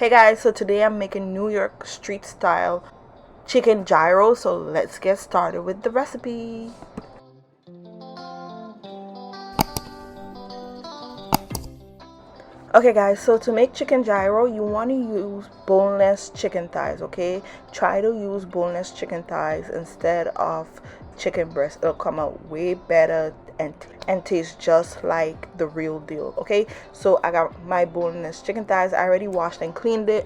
Hey guys, so today I'm making New York street style chicken gyro, so let's get started with the recipe. Okay guys, so to make chicken gyro, you want to use boneless chicken thighs, okay? Try to use boneless chicken thighs instead of chicken breast. It'll come out way better and taste just like the real deal, okay? So I got my boneless chicken thighs. I already washed and cleaned it.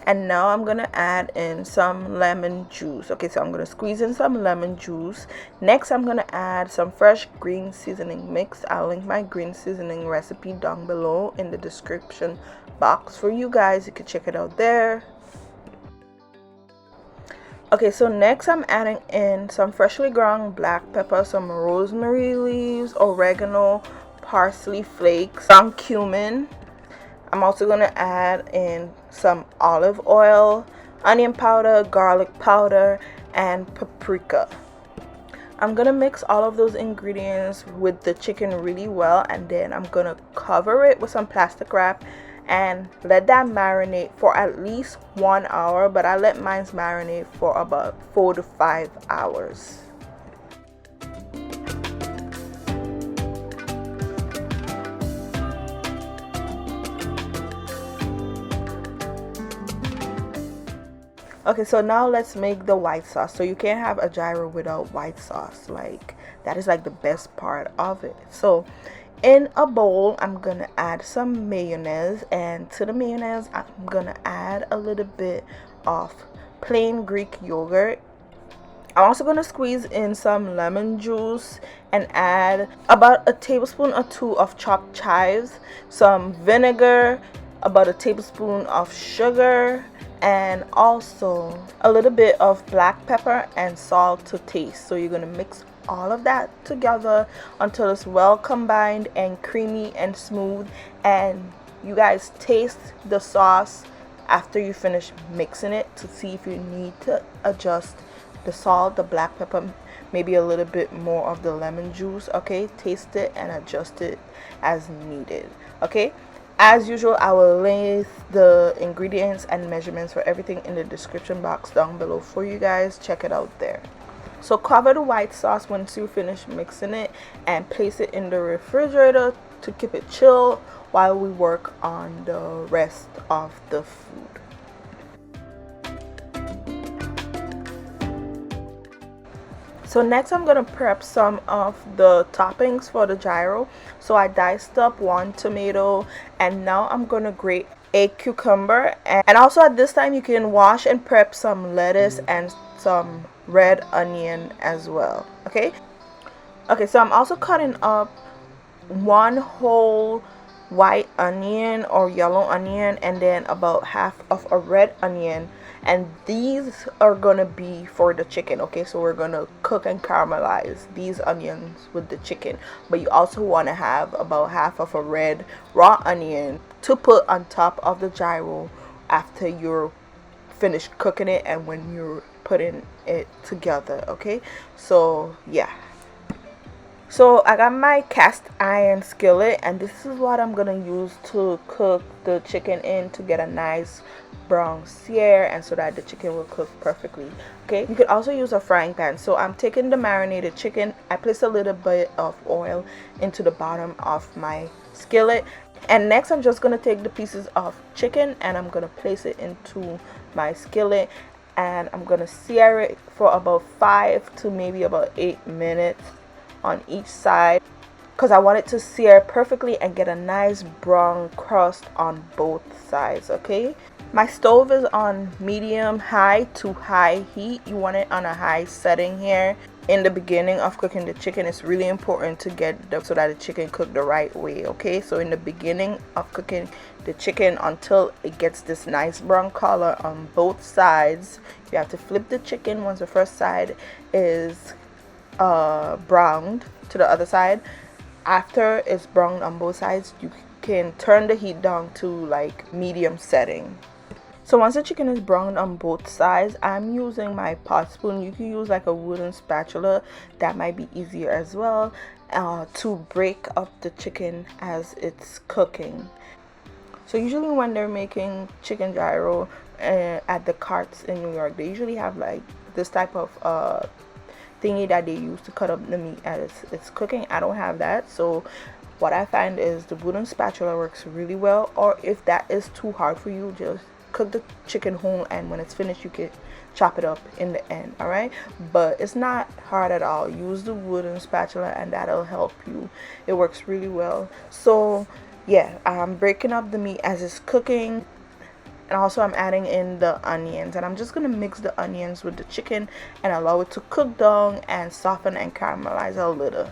And now I'm gonna add in some lemon juice. Okay, so I'm gonna squeeze in some lemon juice. Next, I'm gonna add some fresh green seasoning mix. I'll link my green seasoning recipe down below in the description box for you guys. You can check it out there. Okay, so next I'm adding in some freshly ground black pepper, some rosemary leaves, oregano, parsley flakes, some cumin. I'm also going to add in some olive oil, onion powder, garlic powder, and paprika. I'm going to mix all of those ingredients with the chicken really well, and then I'm going to cover it with some plastic wrap and let that marinate for at least 1 hour, but I let mine marinate for about 4 to 5 hours. Okay, so now let's make the white sauce. So you can't have a gyro without white sauce. Like, that is like the best part of it. So in a bowl, I'm gonna add some mayonnaise, and to the mayonnaise I'm gonna add a little bit of plain Greek yogurt. I'm also gonna squeeze in some lemon juice and add about a tablespoon or two of chopped chives, some vinegar, about a tablespoon of sugar, and also a little bit of black pepper and salt to taste. So you're gonna mix all of that together until it's well combined and creamy and smooth, and you guys taste the sauce after you finish mixing it to see if you need to adjust the salt, the black pepper, maybe a little bit more of the lemon juice. Okay, taste it and adjust it as needed. Okay, as usual, I will list the ingredients and measurements for everything in the description box down below for you guys. Check it out there. So cover the white sauce once you finish mixing it and place it in the refrigerator to keep it chill while we work on the rest of the food. So next I'm gonna prep some of the toppings for the gyro. So I diced up 1 tomato, and now I'm gonna grate a cucumber, and also at this time you can wash and prep some lettuce and some red onion as well. Okay, so I'm also cutting up 1 whole white onion or yellow onion, and then about half of a red onion, and these are gonna be for the chicken. Okay, so we're gonna cook and caramelize these onions with the chicken, but you also want to have about half of a red raw onion to put on top of the gyro after you're finished cooking it and when you're putting it together. Okay, so yeah. So I got my cast iron skillet, and this is what I'm gonna use to cook the chicken in to get a nice brown sear and so that the chicken will cook perfectly. Okay, you could also use a frying pan. So I'm taking the marinated chicken. I place a little bit of oil into the bottom of my skillet, and next I'm just gonna take the pieces of chicken and I'm gonna place it into my skillet, and I'm gonna sear it for about 5 to maybe about 8 minutes on each side, because I want it to sear perfectly and get a nice brown crust on both sides. Okay, my stove is on medium high to high heat. You want it on a high setting here. In the beginning of cooking the chicken, it's really important to get so that the chicken cook the right way. Okay, so in the beginning of cooking the chicken, until it gets this nice brown color on both sides, you have to flip the chicken once the first side is browned to the other side. After it's browned on both sides, you can turn the heat down to like medium setting. So once the chicken is browned on both sides, I'm using my pot spoon. You can use like a wooden spatula, that might be easier as well, to break up the chicken as it's cooking. So usually when they're making chicken gyro at the carts in New York, they usually have like this type of thingy that they use to cut up the meat as it's cooking. I don't have that, so what I find is the wooden spatula works really well. Or if that is too hard for you, just cook the chicken whole, and when it's finished you can chop it up in the end. All right, but it's not hard at all. Use the wooden spatula and that'll help you. It works really well. So yeah, I'm breaking up the meat as it's cooking, and also I'm adding in the onions, and I'm just gonna mix the onions with the chicken and allow it to cook down and soften and caramelize a little.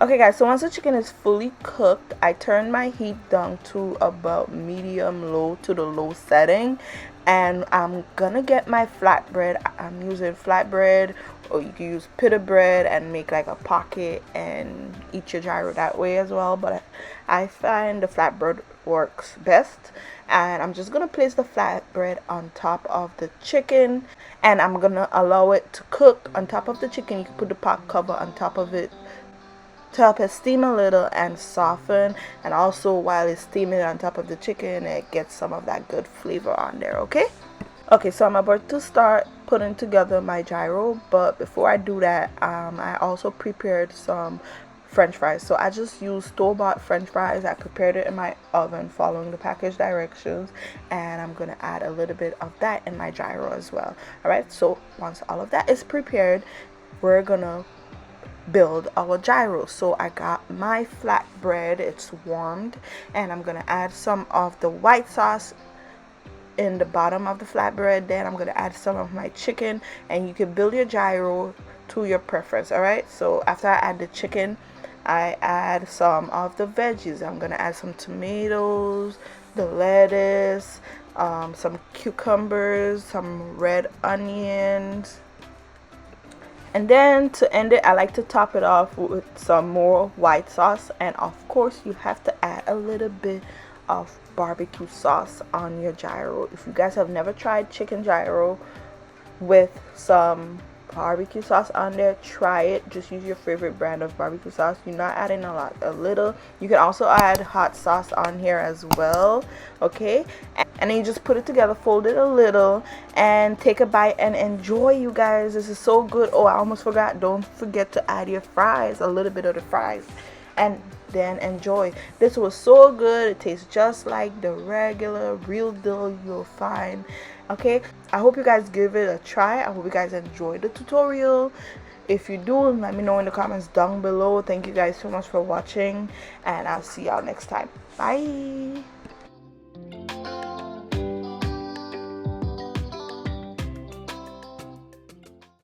Okay guys, so once the chicken is fully cooked, I turn my heat down to about medium low to the low setting, and I'm gonna get my flatbread. I'm using flatbread, or you can use pita bread and make like a pocket and eat your gyro that way as well, but I find the flatbread works best. And I'm just gonna place the flatbread on top of the chicken, and I'm gonna allow it to cook on top of the chicken. You can put the pot cover on top of it to help it steam a little and soften, and also while it's steaming on top of the chicken, it gets some of that good flavor on there. Okay, so I'm about to start putting together my gyro, but before I do that, I also prepared some French fries. So I just used store-bought French fries. I prepared it in my oven following the package directions, and I'm gonna add a little bit of that in my gyro as well. All right, so once all of that is prepared, we're gonna build our gyro. So I got my flatbread, it's warmed, and I'm gonna add some of the white sauce in the bottom of the flatbread. Then I'm gonna add some of my chicken, and you can build your gyro to your preference. All right, so after I add the chicken, I add some of the veggies. I'm gonna add some tomatoes, the lettuce, some cucumbers, some red onions. And then to end it, I like to top it off with some more white sauce. And of course, you have to add a little bit of barbecue sauce on your gyro. If you guys have never tried chicken gyro with some barbecue sauce on there, try it. Just use your favorite brand of barbecue sauce. You're not adding a lot, a little. You can also add hot sauce on here as well. Okay, and then you just put it together, fold it a little, and take a bite and enjoy, you guys. This is so good. Oh, I almost forgot, don't forget to add your fries, a little bit of the fries, and then enjoy. This was so good. It tastes just like the regular real deal you'll find. Okay, I hope you guys give it a try. I hope you guys enjoyed the tutorial. If you do, let me know in the comments down below. Thank you guys so much for watching, and I'll see y'all next time. Bye.